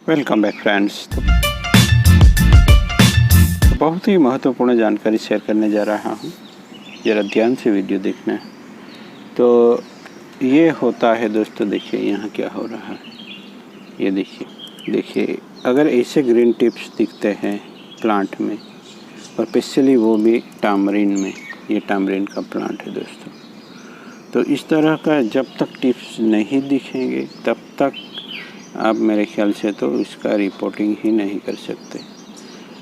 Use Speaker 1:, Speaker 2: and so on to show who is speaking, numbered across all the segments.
Speaker 1: Welcome back friends. तो बहुत ही महत्वपूर्ण जानकारी शेयर करने जा रहा हूँ, ज़रा ध्यान से वीडियो देखना है। तो ये होता है दोस्तों, देखिए यहाँ क्या हो रहा है। ये देखिए अगर ऐसे ग्रीन टिप्स दिखते हैं प्लांट में, और स्पेशली वो भी टामरिन में, ये टामरिन का प्लांट है दोस्तों। तो इस तरह का जब तक टिप्स नहीं दिखेंगे तब तक आप मेरे ख्याल से तो इसका रिपोर्टिंग ही नहीं कर सकते।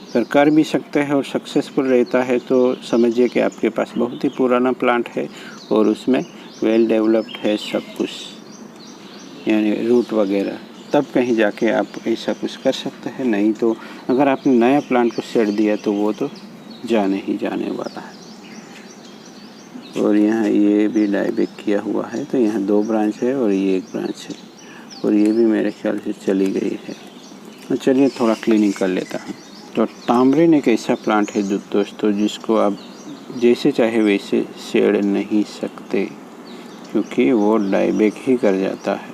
Speaker 1: अगर कर भी सकते हैं और सक्सेसफुल रहता है तो समझिए कि आपके पास बहुत ही पुराना प्लांट है और उसमें वेल डेवलप्ड है सब कुछ, यानी रूट वगैरह, तब कहीं जाके आप ऐसा कुछ कर सकते हैं। नहीं तो अगर आपने नया प्लांट को सेट दिया तो वो तो जाने ही जाने वाला है। और यहाँ ये भी डाईबैक किया हुआ है, तो यहाँ 2 ब्रांच है और ये 1 ब्रांच है, और ये भी मेरे ख्याल से चली गई है। तो चलिए थोड़ा क्लीनिंग कर लेता हूँ। तो टामरिन एक ऐसा प्लांट है दोस्तों जिसको आप जैसे चाहे वैसे सेड़ नहीं सकते, क्योंकि वो डाईबैक ही कर जाता है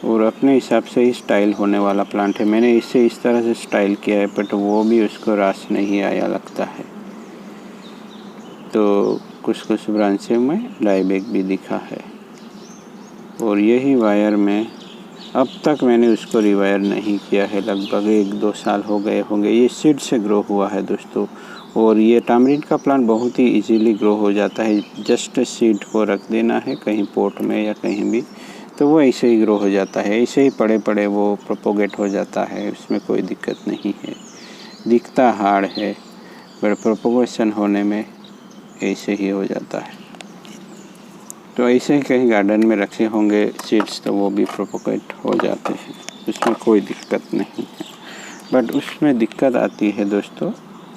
Speaker 1: और अपने हिसाब से ही स्टाइल होने वाला प्लांट है। मैंने इसे इस तरह से स्टाइल किया है, बट वो भी उसको रास नहीं आया लगता है। तो कुछ ब्रांचें में डाईबैक भी दिखा है, और यही वायर में अब तक मैंने उसको रिवायर नहीं किया है। लगभग 1-2 साल हो गए होंगे। ये सीड से ग्रो हुआ है दोस्तों, और ये टामरिन का प्लांट बहुत ही इजीली ग्रो हो जाता है। जस्ट सीड को रख देना है कहीं पॉट में या कहीं भी, तो वो ऐसे ही ग्रो हो जाता है। ऐसे ही पड़े पड़े वो प्रोपोगेट हो जाता है, उसमें कोई दिक्कत नहीं है। दिखता हार्ड है बट प्रोपोगेशन होने में ऐसे ही हो जाता है। तो ऐसे ही कहीं गार्डन में रखे होंगे सीड्स तो वो भी प्रोपोगेट हो जाते हैं, उसमें कोई दिक्कत नहीं है। बट उसमें दिक्कत आती है दोस्तों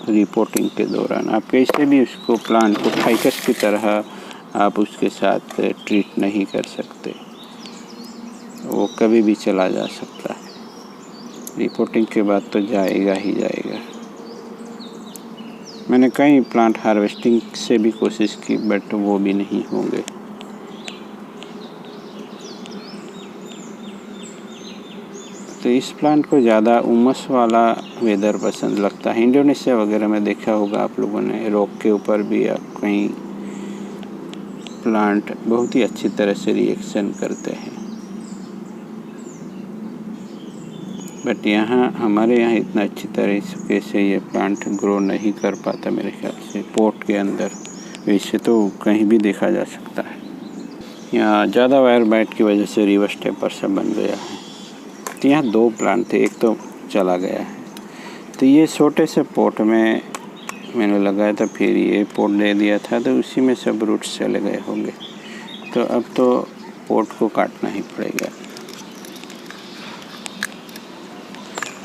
Speaker 1: रिपोर्टिंग के दौरान। आप कैसे भी उसको प्लांट को फाइकस की तरह आप उसके साथ ट्रीट नहीं कर सकते, वो कभी भी चला जा सकता है। रिपोर्टिंग के बाद तो जाएगा ही जाएगा। मैंने कई प्लांट हार्वेस्टिंग से भी कोशिश की, बट वो भी नहीं होंगे। तो इस प्लांट को ज़्यादा उमस वाला वेदर पसंद लगता है। इंडोनेशिया वगैरह में देखा होगा आप लोगों ने, रॉक के ऊपर भी आप कहीं प्लांट बहुत ही अच्छी तरह से रिएक्शन करते हैं। बट यहाँ हमारे यहाँ इतना अच्छी तरीके से ये प्लांट ग्रो नहीं कर पाता मेरे ख्याल से पॉट के अंदर। वैसे तो कहीं भी देखा जा सकता है। यहाँ ज़्यादा वायर बाइट की वजह से रिवर्स टेपर सा बन गया है। तो यहाँ 2 प्लांट थे, एक तो चला गया है। तो ये छोटे से पॉट में मैंने लगाया था, फिर ये पॉट दे दिया था, तो उसी में सब रूट्स चले गए होंगे। तो अब तो पॉट को काटना ही पड़ेगा।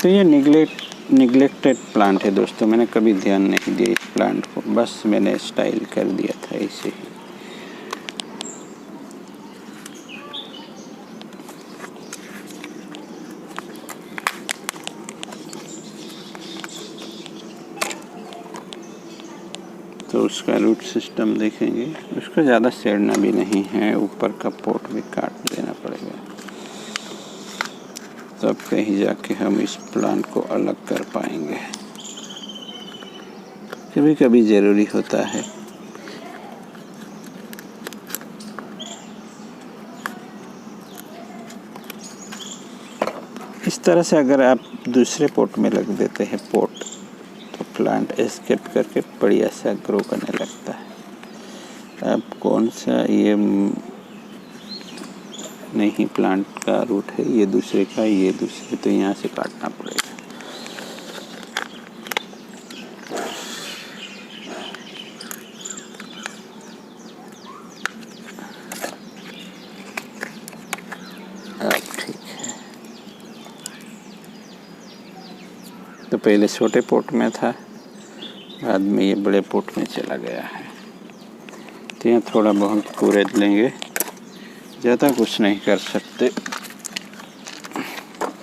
Speaker 1: तो ये निगलेक्टेड प्लांट है दोस्तों। मैंने कभी ध्यान नहीं दिया इस प्लांट को, बस मैंने स्टाइल कर दिया था ऐसे ही। तो उसका रूट सिस्टम देखेंगे, उसको ज़्यादा सेड़ना भी नहीं है, ऊपर का पॉट भी काट देना पड़ेगा, तब कहीं जाके हम इस प्लांट को अलग कर पाएंगे। कभी कभी ज़रूरी होता है। इस तरह से अगर आप दूसरे पॉट में लग देते हैं पॉट, तो प्लांट एस्केप करके बढ़िया सा ग्रो करने लगता है। अब कौन सा ये नहीं प्लांट का रूट है, ये दूसरे का, ये दूसरे, तो यहाँ से काटना पड़ेगा। अब ठीक है। तो पहले छोटे पॉट में था, बाद में ये बड़े पॉट में चला गया है। तो यहाँ थोड़ा बहुत कूरेद लेंगे, ज़्यादा कुछ नहीं कर सकते,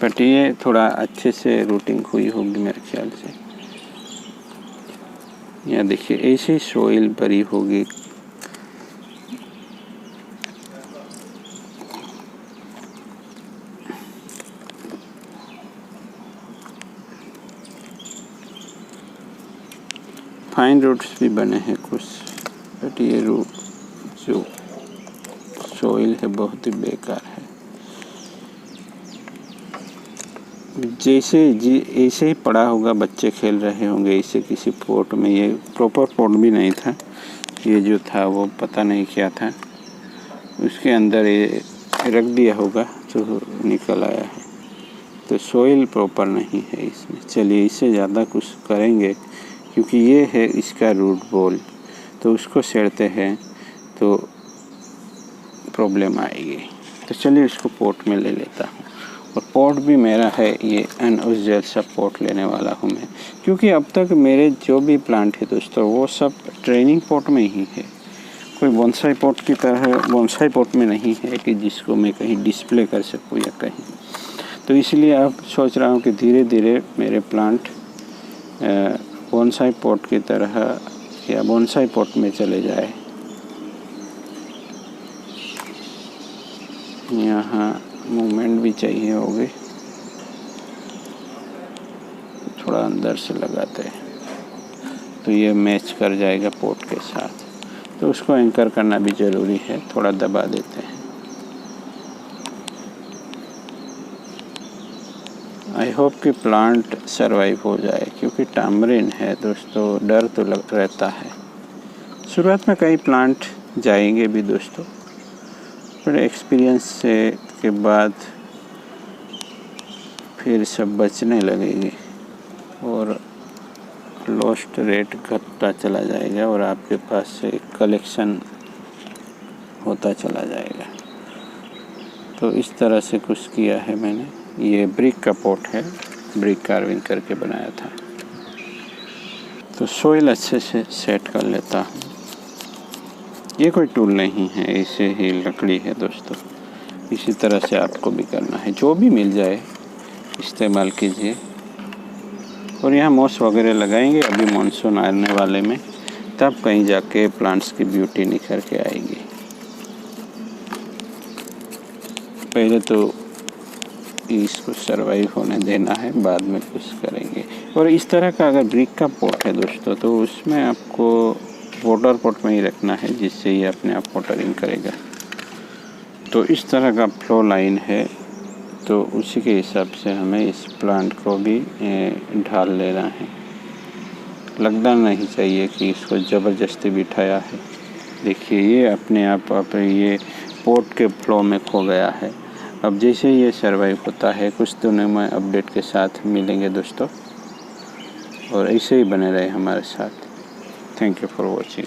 Speaker 1: बट ये थोड़ा अच्छे से रूटिंग हुई होगी मेरे ख्याल से। यहाँ देखिए ऐसे ही सोइल भरी होगी। फाइन रूट्स भी बने हैं कुछ, बट ये रूट जो सोइल है बहुत ही बेकार है। जैसे जी ऐसे ही पड़ा होगा, बच्चे खेल रहे होंगे इसे किसी पोट में। ये प्रॉपर पोट भी नहीं था, ये जो था वो पता नहीं क्या था, उसके अंदर ये रख दिया होगा तो निकल आया है। तो सोइल प्रॉपर नहीं है इसमें। चलिए इससे ज़्यादा कुछ करेंगे, क्योंकि ये है इसका रूट बॉल, तो उसको सेड़ते हैं तो प्रॉब्लम आएगी। तो चलिए इसको पोट में ले लेता हूँ। और पोट भी मेरा है ये अनयूजुअल सा पोट लेने वाला हूँ मैं, क्योंकि अब तक मेरे जो भी प्लांट है दोस्तों वो सब ट्रेनिंग पोट में ही है। कोई बोनसाई पोट की तरह बोनसाई पोट में नहीं है कि जिसको मैं कहीं डिस्प्ले कर सकूँ या कहीं। तो इसलिए अब सोच रहा हूँ कि धीरे धीरे मेरे प्लांट बोनसाई पोट की तरह या बोनसाई पोट में चले जाए। यहाँ मूवमेंट भी चाहिए होगी, थोड़ा अंदर से लगाते हैं तो ये मैच कर जाएगा पोट के साथ। तो उसको एंकर करना भी ज़रूरी है, थोड़ा दबा देते हैं। आई होप कि प्लांट सरवाइव हो जाए, क्योंकि टामरिन है दोस्तों, डर तो लग रहता है। शुरुआत में कई प्लांट जाएंगे भी दोस्तों, पर एक्सपीरियंस से के बाद फिर सब बचने लगेगी और लॉस्ट रेट घटता चला जाएगा और आपके पास से कलेक्शन होता चला जाएगा। तो इस तरह से कुछ किया है मैंने। ये ब्रिक का पोट है, ब्रिक कार्विंग करके बनाया था। तो सोइल अच्छे से सेट कर लेता हूँ। ये कोई टूल नहीं है, ऐसे ही लकड़ी है दोस्तों। इसी तरह से आपको भी करना है, जो भी मिल जाए इस्तेमाल कीजिए। और यहाँ मॉस वगैरह लगाएंगे अभी मानसून आने वाले में, तब कहीं जाके प्लांट्स की ब्यूटी निखर के आएगी। पहले तो इसको सरवाइव होने देना है, बाद में कुछ करेंगे। और इस तरह का अगर ब्रिक का पोट है दोस्तों, तो उसमें आपको वाटर पोट में ही रखना है, जिससे ये अपने आप वाटरिंग करेगा। तो इस तरह का फ्लो लाइन है, तो उसी के हिसाब से हमें इस प्लांट को भी ढाल लेना है। लगना नहीं चाहिए कि इसको ज़बरदस्ती बिठाया है। देखिए ये अपने आप ये पोट के फ्लो में खो गया है। अब जैसे ये सरवाइव होता है, कुछ दिनों में अपडेट के साथ मिलेंगे दोस्तों, और ऐसे ही बने रहे हमारे साथ। Thank you for watching.